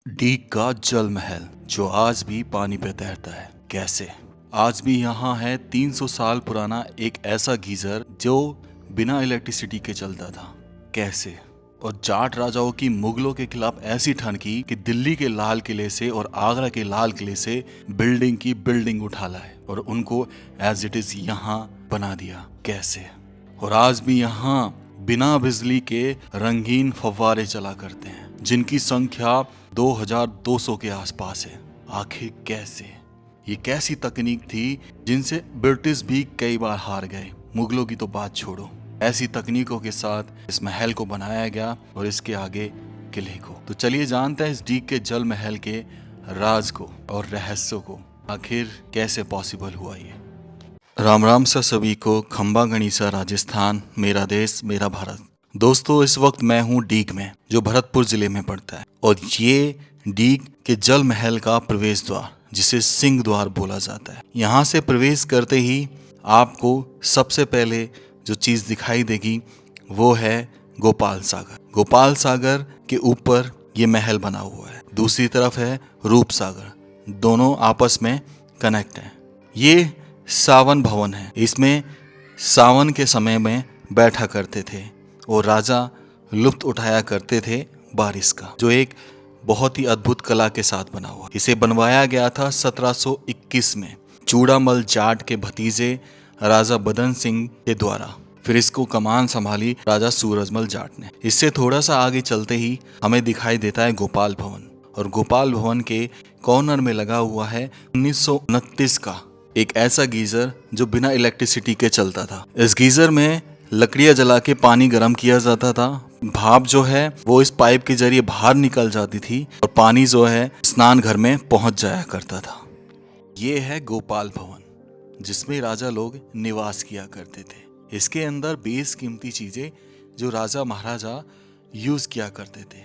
डीक का जल महल जो आज भी पानी पे तैरता है। कैसे? आज भी यहाँ है 300 साल पुराना एक ऐसा गीजर जो बिना इलेक्ट्रिसिटी के चलता था। कैसे? और जाट राजाओं की मुगलों के खिलाफ ऐसी ठनकी कि दिल्ली के लाल किले से और आगरा के लाल किले से बिल्डिंग की बिल्डिंग उठा लाए और उनको एज इट इज यहाँ बना दिया। कैसे? और आज भी यहाँ बिना बिजली के रंगीन फव्वारे चला करते हैं जिनकी संख्या 2200 के आसपास है। आखिर कैसे? ये कैसी तकनीक थी जिनसे ब्रिटिश भी कई बार हार गए। मुगलों की तो बात छोड़ो, ऐसी तकनीकों के साथ इस महल को बनाया गया और इसके आगे किले को। तो चलिए जानते हैं इस डीक के जल महल के राज को और रहस्यों को। आखिर कैसे पॉसिबल हुआ ये। राम राम सा सभी को। खंबा गणिसा राजस्थान, मेरा देश मेरा भारत। दोस्तों, इस वक्त मैं हूँ डीक में जो भरतपुर जिले में पड़ता है और ये डीक के जल महल का प्रवेश द्वार जिसे सिंह द्वार बोला जाता है। यहाँ से प्रवेश करते ही आपको सबसे पहले जो चीज दिखाई देगी वो है गोपाल सागर। गोपाल सागर के ऊपर ये महल बना हुआ है। दूसरी तरफ है रूप सागर, दोनों आपस में कनेक्ट हैं। ये सावन भवन है। इसमें सावन के समय में बैठा करते थे और राजा लुत्फ उठाया करते थे बारिश का, जो एक बहुत ही अद्भुत कला के साथ बना हुआ। इसे बनवाया गया था 1721 में चूड़ामल जाट के भतीजे राजा बदन सिंह के द्वारा। फिर इसको कमान संभाली राजा सूरजमल जाट ने। इससे थोड़ा सा आगे चलते ही हमें दिखाई देता है गोपाल भवन और गोपाल भवन के कॉर्नर में लगा हुआ है 1929 का एक ऐसा गीजर जो बिना इलेक्ट्रिसिटी के चलता था। इस गीजर में लकड़ियां जला के पानी गर्म किया जाता था। भाप जो है वो इस पाइप के जरिए बाहर निकल जाती थी और पानी जो है स्नान घर में पहुंच जाया करता था। ये है गोपाल भवन जिसमें राजा लोग निवास किया करते थे। इसके अंदर बेशकीमती चीजें जो राजा महाराजा यूज किया करते थे,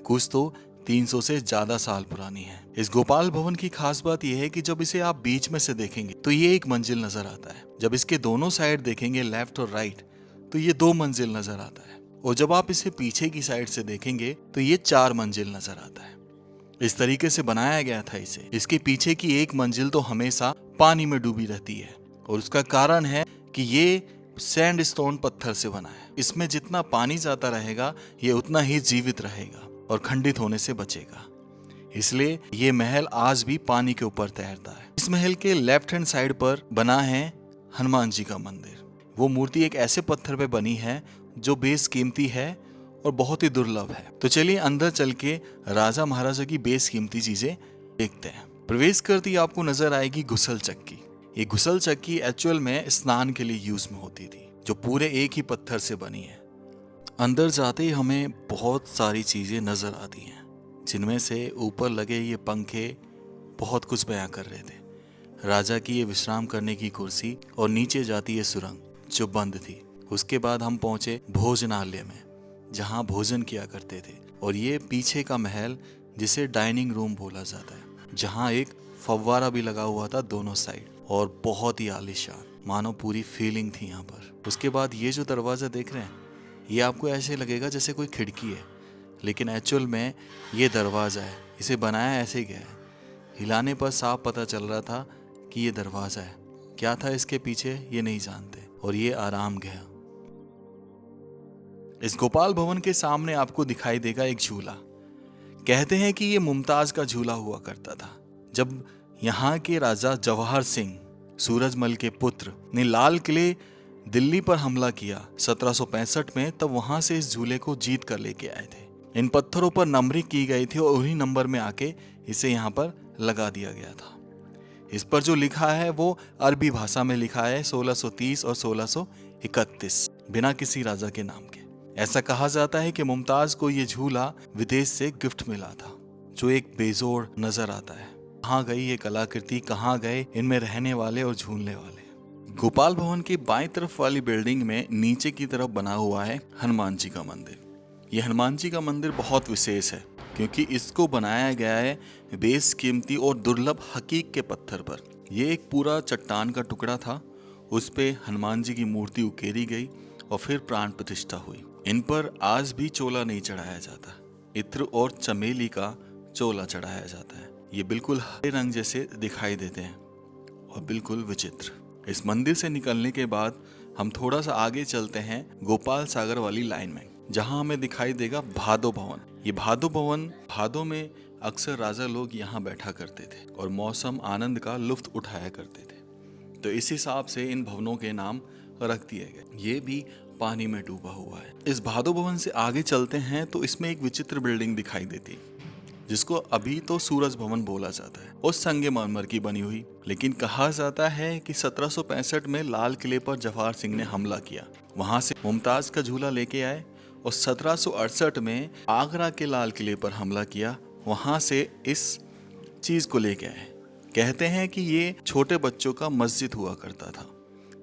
कुछ तो 300 से ज्यादा साल पुरानी है। इस गोपाल भवन की खास बात यह है कि जब इसे आप बीच में से देखेंगे तो ये एक मंजिल नजर आता है। जब इसके दोनों साइड देखेंगे लेफ्ट और राइट तो ये 2 मंजिल नजर आता है और जब आप इसे पीछे की साइड से देखेंगे तो ये 4 मंजिल नजर आता है। इस तरीके से बनाया गया था इसे। इसके पीछे की एक मंजिल तो हमेशा पानी में डूबी रहती है और उसका कारण है कि ये सैंडस्टोन पत्थर से बना है। इसमें जितना पानी जाता रहेगा ये उतना ही जीवित रहेगा और खंडित होने से बचेगा। इसलिए ये महल आज भी पानी के ऊपर तैरता है। इस महल के लेफ्ट हैंड साइड पर बना है हनुमान जी का मंदिर। वो मूर्ति एक ऐसे पत्थर पे बनी है जो बेशकीमती है और बहुत ही दुर्लभ है। तो चलिए अंदर चल के राजा महाराजा की बेशकीमती चीजें देखते हैं। प्रवेश करती आपको नजर आएगी घुसल चक्की। ये घुसल चक्की एक्चुअल में स्नान के लिए यूज में होती थी, जो पूरे एक ही पत्थर से बनी है। अंदर जाते ही हमें बहुत सारी चीजें नजर आती हैं, जिनमें से ऊपर लगे ये पंखे बहुत कुछ बयां कर रहे थे। राजा की ये विश्राम करने की कुर्सी और नीचे जाती है सुरंग जो बंद थी। उसके बाद हम पहुंचे भोजनालय में जहां भोजन किया करते थे और ये पीछे का महल जिसे डाइनिंग रूम बोला जाता है, जहां एक फव्वारा भी लगा हुआ था दोनों साइड और बहुत ही आलीशान, मानो पूरी फीलिंग थी यहाँ पर। उसके बाद ये जो दरवाजा देख रहे हैं ये आपको ऐसे लगेगा जैसे कोई खिड़की है, लेकिन एक्चुअल में ये दरवाजा है। इसे बनाया ऐसे गया है। हिलाने पर साफ पता चल रहा था कि ये दरवाजा है। क्या था इसके पीछे ये नहीं जानते। और ये आराम गया। इस गोपाल भवन के सामने आपको दिखाई देगा एक झूला। कहते हैं कि ये मुमताज का झूला हुआ करता था। जब यहाँ के राजा जवाहर सिंह सूरजमल के पुत्र ने लाल किले दिल्ली पर हमला किया 1765 में, तब वहां से इस झूले को जीत कर लेके आए थे। इन पत्थरों पर नंबरिंग की गई थी और उन्हीं नंबर में आके इसे यहाँ पर लगा दिया गया था। इस पर जो लिखा है वो अरबी भाषा में लिखा है 1630 और 1631 बिना किसी राजा के नाम के। ऐसा कहा जाता है कि मुमताज को ये झूला विदेश से गिफ्ट मिला था, जो एक बेजोड़ नजर आता है। कहाँ गई ये कलाकृति, कहाँ गए इनमें रहने वाले और झूलने वाले। गोपाल भवन की बाईं तरफ वाली बिल्डिंग में नीचे की तरफ बना हुआ है हनुमान जी का मंदिर। यह हनुमान जी का मंदिर बहुत विशेष है क्योंकि इसको बनाया गया है बेशकीमती और दुर्लभ हकीक के पत्थर पर। यह एक पूरा चट्टान का टुकड़ा था, उस पे हनुमान जी की मूर्ति उकेरी गई और फिर प्राण प्रतिष्ठा हुई। इन पर आज भी चोला नहीं चढ़ाया जाता। इत्र और चमेली का चोला चढ़ाया जाता है। ये बिल्कुल हरे रंग जैसे दिखाई देते हैं और बिल्कुल विचित्र। इस मंदिर से निकलने के बाद हम थोड़ा सा आगे चलते हैं गोपाल सागर वाली लाइन में, जहां हमें दिखाई देगा भादो भवन। ये भादो भवन, भादो में अक्सर राजा लोग यहाँ बैठा करते थे और मौसम आनंद का लुत्फ उठाया करते थे, तो इस हिसाब से इन भवनों के नाम रख दिए गए। ये भी पानी में डूबा हुआ है। इस भादो भवन से आगे चलते हैं तो इसमें एक विचित्र बिल्डिंग दिखाई देती है, जिसको अभी तो सूरज भवन बोला जाता है, और संगमरमर की बनी हुई। लेकिन कहा जाता है कि 1765 में लाल किले पर जवाहर सिंह ने हमला किया, वहां से मुमताज का झूला लेके आए, और 1768 में आगरा के लाल किले पर हमला किया, वहां से इस चीज को लेके आए। कहते हैं कि ये छोटे बच्चों का मस्जिद हुआ करता था,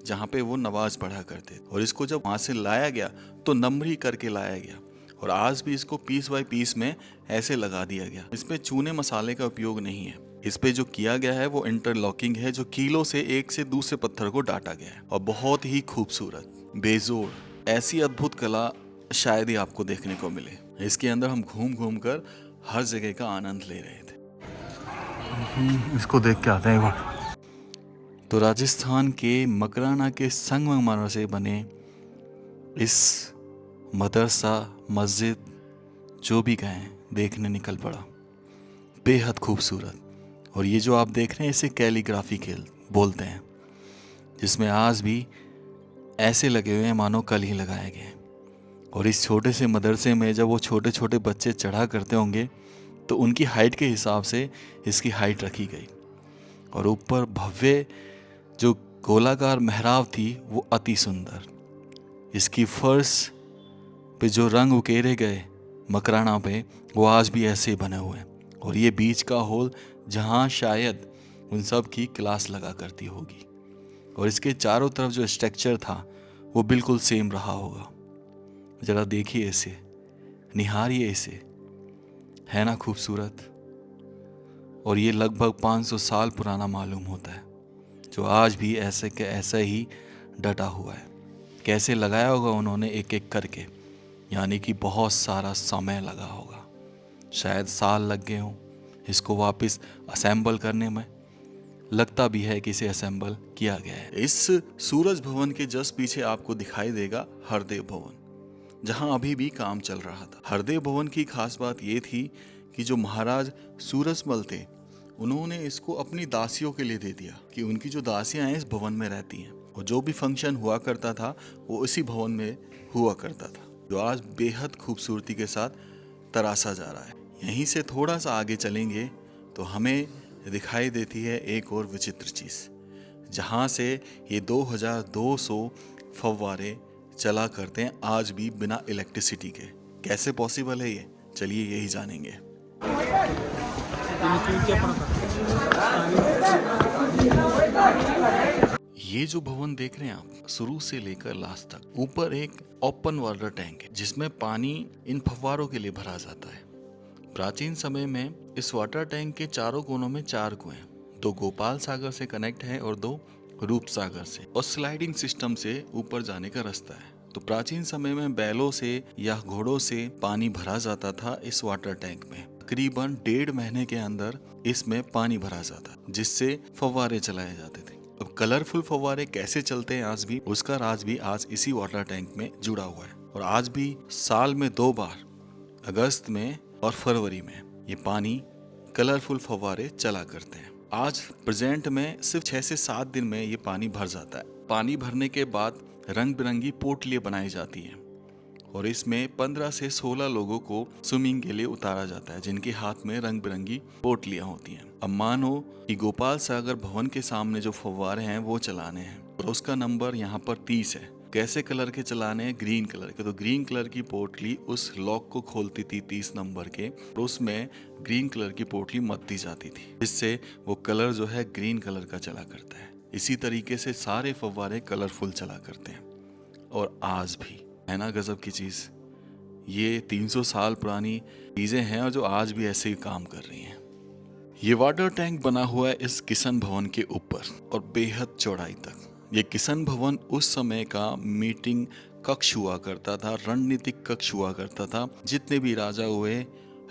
जहाँ पे वो नमाज पढ़ा करते, और इसको जब वहां से लाया गया तो नमरी करके लाया गया, और आज भी इसको पीस बाय पीस में ऐसे लगा दिया गया। इसमें चूने मसाले का उपयोग नहीं है। इस पे जो किया गया है वो इंटरलॉकिंग है, जो कीलों से एक से दूसरे पत्थर को डाटा गया है, और बहुत ही खूबसूरत, बेजोड़, ऐसी अद्भुत कला शायद ही आपको देखने को मिले। इसके अंदर हम घूम घूम कर हर जगह का आनंद ले रहे थे। इसको देख के आते हैं एक बार। तो राजस्थान के मकराना के संगमरमर से बने इस मदरसा, मस्जिद, जो भी कहें, देखने निकल पड़ा। बेहद खूबसूरत। और ये जो आप देख रहे हैं इसे कैलीग्राफी खेल बोलते हैं, जिसमें आज भी ऐसे लगे हुए हैं मानो कल ही लगाए गए। और इस छोटे से मदरसे में जब वो छोटे छोटे बच्चे चढ़ा करते होंगे तो उनकी हाइट के हिसाब से इसकी हाइट रखी गई, और ऊपर भव्य जो गोलाकार मेहराब थी वो अति सुंदर। इसकी फर्श पे जो रंग उकेरे गए मकराना पे, वो आज भी ऐसे ही बने हुए हैं। और ये बीच का हॉल जहाँ शायद उन सब की क्लास लगा करती होगी, और इसके चारों तरफ जो स्ट्रक्चर था वो बिल्कुल सेम रहा होगा। जरा देखिए इसे, निहारिए इसे, है ना खूबसूरत। और ये लगभग 500 साल पुराना मालूम होता है, जो आज भी ऐसे के ऐसा ही डटा हुआ है। कैसे लगाया होगा उन्होंने एक एक करके, यानी कि बहुत सारा समय लगा होगा, शायद साल लग गए हों इसको वापस असेंबल करने में। लगता भी है कि इसे असेंबल किया गया है। इस सूरज भवन के जस्ट पीछे आपको दिखाई देगा हरदेव भवन, जहां अभी भी काम चल रहा था। हरदेव भवन की खास बात ये थी कि जो महाराज सूरजमल थे, उन्होंने इसको अपनी दासियों के लिए दे दिया, कि उनकी जो दासियां हैं इस भवन में रहती हैं, और जो भी फंक्शन हुआ करता था वो इसी भवन में हुआ करता था, जो आज बेहद खूबसूरती के साथ तराशा जा रहा है। यहीं से थोड़ा सा आगे चलेंगे तो हमें दिखाई देती है एक और विचित्र चीज़, जहाँ से ये 2200 फव्वारे चला करते हैं आज भी बिना इलेक्ट्रिसिटी के। कैसे पॉसिबल है ये, चलिए यही जानेंगे। ये जो भवन देख रहे हैं आप, शुरू से लेकर लास्ट तक, ऊपर एक ओपन वाटर टैंक है जिसमें पानी इन फव्वारों के लिए भरा जाता है। प्राचीन समय में इस वाटर टैंक के चारों कोनों में 4 कुएं, 2 गोपाल सागर से कनेक्ट है और 2 रूप सागर से, और स्लाइडिंग सिस्टम से ऊपर जाने का रास्ता है। तो प्राचीन समय में बैलों से या घोड़ों से पानी भरा जाता था इस वाटर टैंक में। तकरीबन 1.5 महीने के अंदर इसमें पानी भरा जाता, जिससे फव्वारे चलाए जाते थे। अब कलरफुल फव्वारे कैसे चलते हैं आज भी, उसका राज भी आज इसी वाटर टैंक में जुड़ा हुआ है। और आज भी साल में 2 बार, अगस्त में और फरवरी में, ये पानी कलरफुल फव्वारे चला करते हैं। आज प्रेजेंट में सिर्फ 6 से 7 दिन में ये पानी भर जाता है। पानी भरने के बाद रंग बिरंगी पोटलियां बनाई जाती हैं, और इसमें 15 से 16 लोगों को स्विमिंग के लिए उतारा जाता है, जिनके हाथ में रंग बिरंगी पोटलियां होती हैं। अब मानो कि गोपाल सागर भवन के सामने जो फव्वारे हैं वो चलाने हैं, और उसका नंबर यहाँ पर 30 है। कैसे कलर के चलाने हैं? ग्रीन कलर के। तो ग्रीन कलर की पोटली उस लॉक को खोलती थी 30 नंबर के, और उसमें ग्रीन कलर की पोटली मत्ती जाती थी, जिससे वो कलर जो है ग्रीन कलर का चला करता है। इसी तरीके से सारे फव्वारे कलरफुल चला करते हैं। और आज भी, है ना गजब की चीज़। ये 300 साल पुरानी चीज़ें हैं और जो आज भी ऐसे ही काम कर रही हैं। ये वाटर टैंक बना हुआ है इस किशन भवन के ऊपर और बेहद चौड़ाई तक। ये किशन भवन उस समय का मीटिंग कक्ष हुआ करता था, रणनीतिक कक्ष हुआ करता था। जितने भी राजा हुए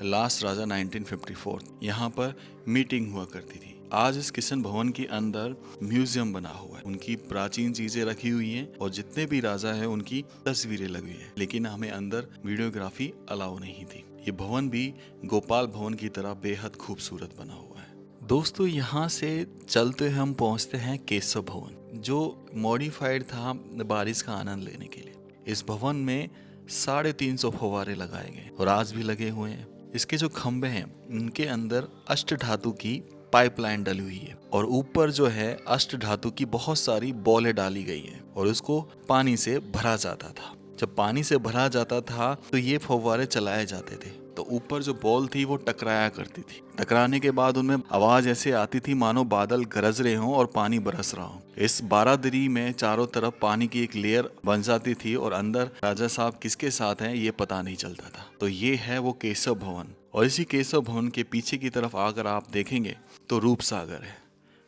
लास्ट राजा 1954 यहाँ पर मीटिंग हुआ करती थी। आज इस किशन भवन के अंदर म्यूजियम बना हुआ है, उनकी प्राचीन चीजें रखी हुई हैं और जितने भी राजा हैं उनकी तस्वीरें लगी हैं, लेकिन हमें अंदर वीडियोग्राफी अलाउ नहीं थी। ये भवन भी गोपाल भवन की तरह बेहद खूबसूरत बना हुआ है। दोस्तों यहाँ से चलते हम पहुँचते हैं केशव भवन, जो मॉडिफाइड था बारिश का आनंद लेने के लिए। इस भवन में 350 फव्वारे लगाए गए और आज भी लगे हुए हैं। इसके जो खंभे हैं उनके अंदर अष्ट धातु की पाइपलाइन डली हुई है और ऊपर जो है अष्ट धातु की बहुत सारी बॉलें डाली गई है और उसको पानी से भरा जाता था। जब पानी से भरा जाता था तो ये फव्वारे चलाए जाते थे, तो ऊपर जो बॉल थी वो टकराया करती थी। टकराने के बाद उनमें आवाज ऐसे आती थी मानो बादल गरज रहे हों और पानी बरस रहा हो। इस बारादरी में चारों तरफ पानी की एक लेयर बन जाती थी और अंदर राजा साहब किसके साथ हैं ये पता नहीं चलता था। तो ये है वो केशव भवन, और इसी केशव भवन के पीछे की तरफ आकर आप देखेंगे तो रूप सागर है,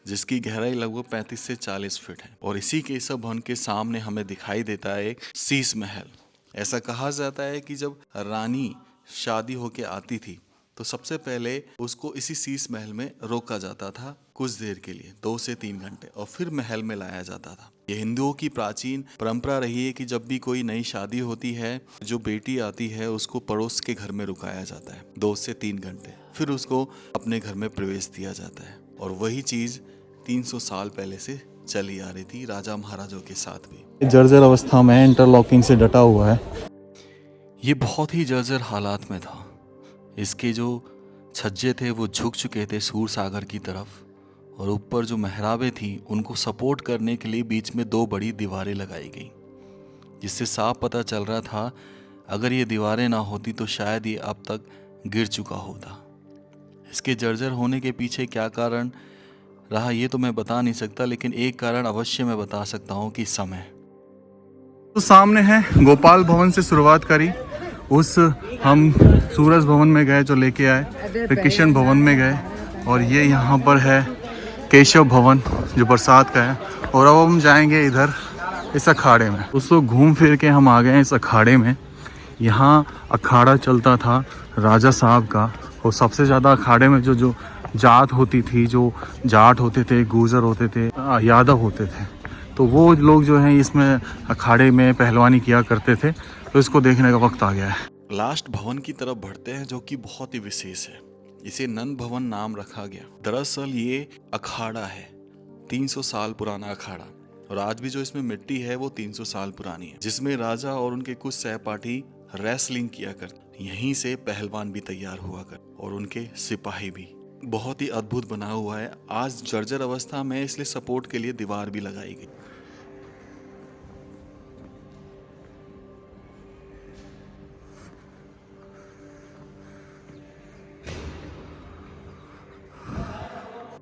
जिसकी गहराई लगभग 35 से 40 फीट है। और इसी केशव भवन के सामने हमें दिखाई देता है एक शीश महल। ऐसा कहा जाता है कि जब रानी शादी होके आती थी तो सबसे पहले उसको इसी शीश महल में रोका जाता था कुछ देर के लिए, 2 से 3 घंटे, और फिर महल में लाया जाता था। ये हिंदुओं की प्राचीन परंपरा रही है कि जब भी कोई नई शादी होती है, जो बेटी आती है उसको पड़ोस के घर में रुकाया जाता है 2 से 3 घंटे, फिर उसको अपने घर में प्रवेश दिया जाता है। और वही चीज 300 साल पहले से चली आ रही थी राजा महाराजों के साथ भी। जर्जर अवस्था में इंटरलॉकिंग से डटा हुआ है। ये बहुत ही जर्जर हालात में था। इसके जो छज्जे थे वो झुक चुके थे सूर सागर की तरफ, और ऊपर जो मेहराबें थी उनको सपोर्ट करने के लिए बीच में 2 बड़ी दीवारें लगाई गई, जिससे साफ पता चल रहा था अगर ये दीवारें ना होती तो शायद ये अब तक गिर चुका होता। इसके जर्जर होने के पीछे क्या कारण रहा ये तो मैं बता नहीं सकता, लेकिन एक कारण अवश्य मैं बता सकता हूँ कि समय। तो सामने है गोपाल भवन से शुरुआत करी, उस हम सूरज भवन में गए जो लेके आए, फिर किशन भवन में गए, और ये यहाँ पर है केशव भवन जो बरसात का है। और अब हम जाएंगे इधर इस अखाड़े में। उसको घूम फिर के हम आ गए इस अखाड़े में। यहाँ अखाड़ा चलता था राजा साहब का, और सबसे ज़्यादा अखाड़े में जो जात होती थी, जो जाट होते थे, गुर्जर होते थे, यादव होते थे, तो वो लोग जो हैं इसमें अखाड़े में पहलवानी किया करते थे। तो इसको देखने का वक्त आ गया है। लास्ट भवन की तरफ बढ़ते हैं जो कि बहुत ही विशेष है। इसे नंद भवन नाम रखा गया। दरअसल ये अखाड़ा है, 300 साल पुराना अखाड़ा, और आज भी जो इसमें मिट्टी है वो 300 साल पुरानी है, जिसमें राजा और उनके कुछ सहपाठी रेसलिंग किया करते। यहीं से पहलवान भी तैयार हुआ कर और उनके सिपाही भी। बहुत ही अद्भुत बना हुआ है। आज जर्जर अवस्था में, इसलिए सपोर्ट के लिए दीवार भी लगाई गई।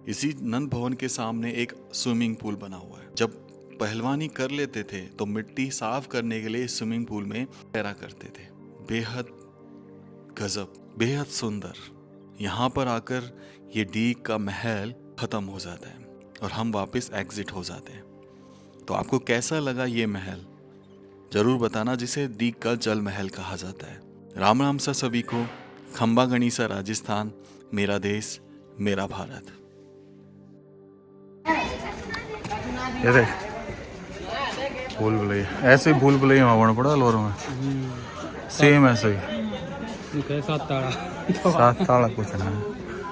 इसी नंद भवन के सामने एक स्विमिंग पूल बना हुआ है। जब पहलवानी कर लेते थे तो मिट्टी साफ करने के लिए स्विमिंग पूल में तैरा करते थे। बेहद गजब, बेहद सुंदर। यहाँ पर आकर ये डीग का महल खत्म हो जाता है और हम वापस एग्जिट हो जाते हैं। तो आपको कैसा लगा ये महल जरूर बताना, जिसे डीग का जल महल कहा जाता है। राम राम सा सभी को। खंबा गणिसा राजस्थान, मेरा देश मेरा भारत। ये देख भूल भुलैया, ऐसे ही भूल भुलैया वहाँ पड़ा लोर में, सेम ऐसे ही 7 ताड़ा सात ताला कुछ ना है।